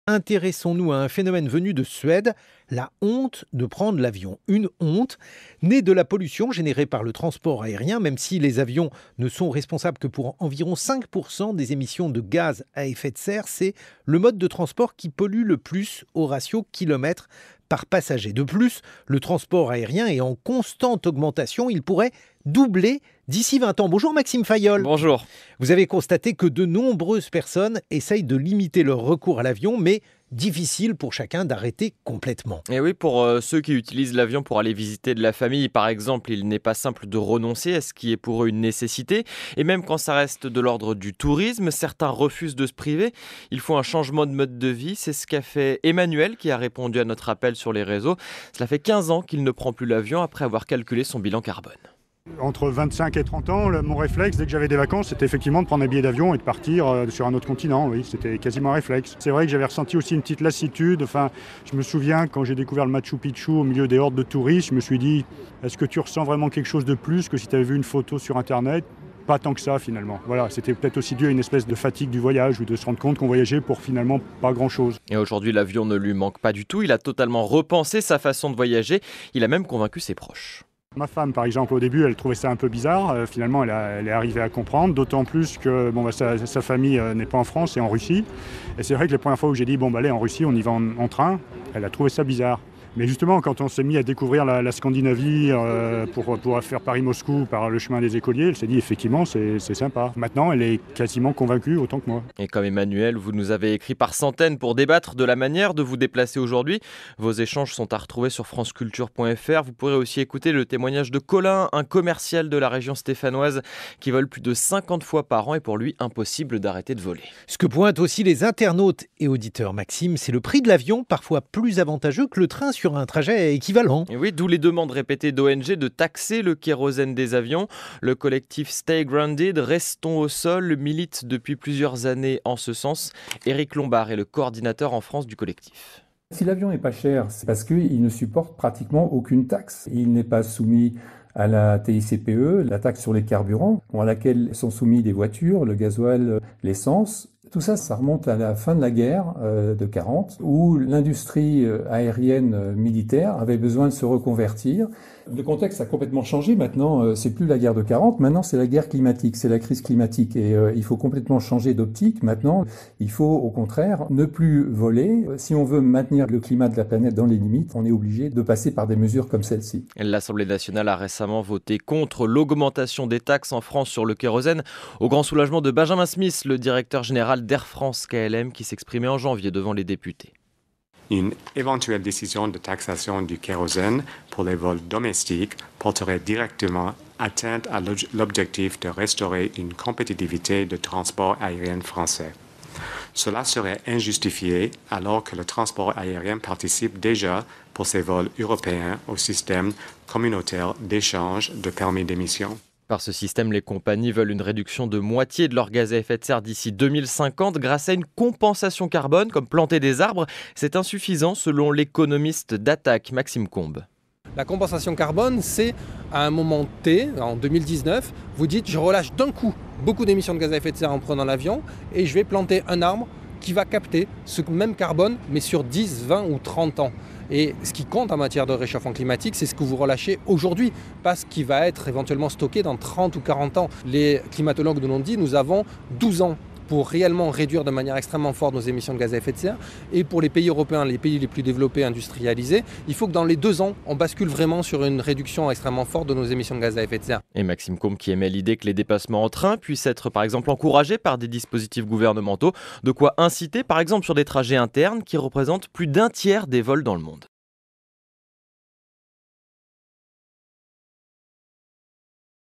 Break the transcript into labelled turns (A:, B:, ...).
A: Intéressons-nous à un phénomène venu de Suède, la honte de prendre l'avion. Une honte née de la pollution générée par le transport aérien, même si les avions ne sont responsables que pour environ 5% des émissions de gaz à effet de serre. C'est le mode de transport qui pollue le plus au ratio kilomètres par passager. De plus, le transport aérien est en constante augmentation. Il pourrait doubler d'ici 20 ans. Bonjour Maxime Fayolle.
B: Bonjour.
A: Vous avez constaté que de nombreuses personnes essayent de limiter leur recours à l'avion, mais difficile pour chacun d'arrêter complètement.
B: Et oui, pour ceux qui utilisent l'avion pour aller visiter de la famille, par exemple, il n'est pas simple de renoncer à ce qui est pour eux une nécessité. Et même quand ça reste de l'ordre du tourisme, certains refusent de se priver. Il faut un changement de mode de vie. C'est ce qu'a fait Emmanuel, qui a répondu à notre appel sur les réseaux. Cela fait 15 ans qu'il ne prend plus l'avion après avoir calculé son bilan carbone.
C: Entre 25 et 30 ans, mon réflexe, dès que j'avais des vacances, c'était effectivement de prendre un billet d'avion et de partir sur un autre continent. Oui, c'était quasiment un réflexe. C'est vrai que j'avais ressenti aussi une petite lassitude. Enfin, je me souviens, quand j'ai découvert le Machu Picchu au milieu des hordes de touristes, je me suis dit, est-ce que tu ressens vraiment quelque chose de plus que si tu avais vu une photo sur Internet ? Pas tant que ça, finalement. Voilà, c'était peut-être aussi dû à une espèce de fatigue du voyage ou de se rendre compte qu'on voyageait pour finalement pas grand-chose.
B: Et aujourd'hui, l'avion ne lui manque pas du tout. Il a totalement repensé sa façon de voyager. Il a même convaincu ses proches.
C: Ma femme, par exemple, au début, elle trouvait ça un peu bizarre. Finalement, elle est arrivée à comprendre, d'autant plus que sa famille n'est pas en France, et en Russie. Et c'est vrai que les premières fois où j'ai dit, allez, en Russie, on y va en train, elle a trouvé ça bizarre. Mais justement, quand on s'est mis à découvrir la Scandinavie pour faire Paris-Moscou par le chemin des écoliers, elle s'est dit, effectivement, c'est sympa. Maintenant, elle est quasiment convaincue autant que moi.
B: Et comme Emmanuel, vous nous avez écrit par centaines pour débattre de la manière de vous déplacer aujourd'hui. Vos échanges sont à retrouver sur franceculture.fr. Vous pourrez aussi écouter le témoignage de Colin, un commercial de la région stéphanoise qui vole plus de 50 fois par an et pour lui, impossible d'arrêter de voler.
A: Ce que pointent aussi les internautes et auditeurs, Maxime, c'est le prix de l'avion, parfois plus avantageux que le train sur un trajet équivalent.
B: Et oui, d'où les demandes répétées d'ONG de taxer le kérosène des avions. Le collectif Stay Grounded, Restons au sol, milite depuis plusieurs années en ce sens. Éric Lombard est le coordinateur en France du collectif.
D: Si l'avion est pas cher, c'est parce qu'il ne supporte pratiquement aucune taxe. Il n'est pas soumis à la TICPE, la taxe sur les carburants, à laquelle sont soumis les voitures, le gasoil, l'essence. Tout ça, ça remonte à la fin de la guerre de 40, où l'industrie aérienne militaire avait besoin de se reconvertir. Le contexte a complètement changé. Maintenant, c'est plus la guerre de 40. Maintenant, c'est la guerre climatique, c'est la crise climatique. Et il faut complètement changer d'optique. Maintenant, il faut au contraire ne plus voler. Si on veut maintenir le climat de la planète dans les limites, on est obligé de passer par des mesures comme celle-ci.
B: L'Assemblée nationale a récemment voté contre l'augmentation des taxes en France sur le kérosène, au grand soulagement de Benjamin Smith, le directeur général d'Air France KLM, qui s'exprimait en janvier devant les députés.
E: Une éventuelle décision de taxation du kérosène pour les vols domestiques porterait directement atteinte à l'objectif de restaurer une compétitivité de transport aérien français. Cela serait injustifié alors que le transport aérien participe déjà pour ses vols européens au système communautaire d'échange de permis d'émission.
B: Par ce système, les compagnies veulent une réduction de moitié de leurs gaz à effet de serre d'ici 2050 grâce à une compensation carbone, comme planter des arbres. C'est insuffisant selon l'économiste d'Attaque, Maxime Combes.
F: La compensation carbone, c'est à un moment T, en 2019, vous dites je relâche d'un coup beaucoup d'émissions de gaz à effet de serre en prenant l'avion et je vais planter un arbre qui va capter ce même carbone, mais sur 10, 20 ou 30 ans. Et ce qui compte en matière de réchauffement climatique, c'est ce que vous relâchez aujourd'hui, pas ce qui va être éventuellement stocké dans 30 ou 40 ans. Les climatologues nous l'ont dit, nous avons 12 ans pour réellement réduire de manière extrêmement forte nos émissions de gaz à effet de serre. Et pour les pays européens, les pays les plus développés, industrialisés, il faut que dans les 2 ans, on bascule vraiment sur une réduction extrêmement forte de nos émissions de gaz à effet de serre.
B: Et Maxime Combes qui émet l'idée que les dépassements en train puissent être par exemple encouragés par des dispositifs gouvernementaux, de quoi inciter par exemple sur des trajets internes qui représentent plus d'1 tiers des vols dans le monde.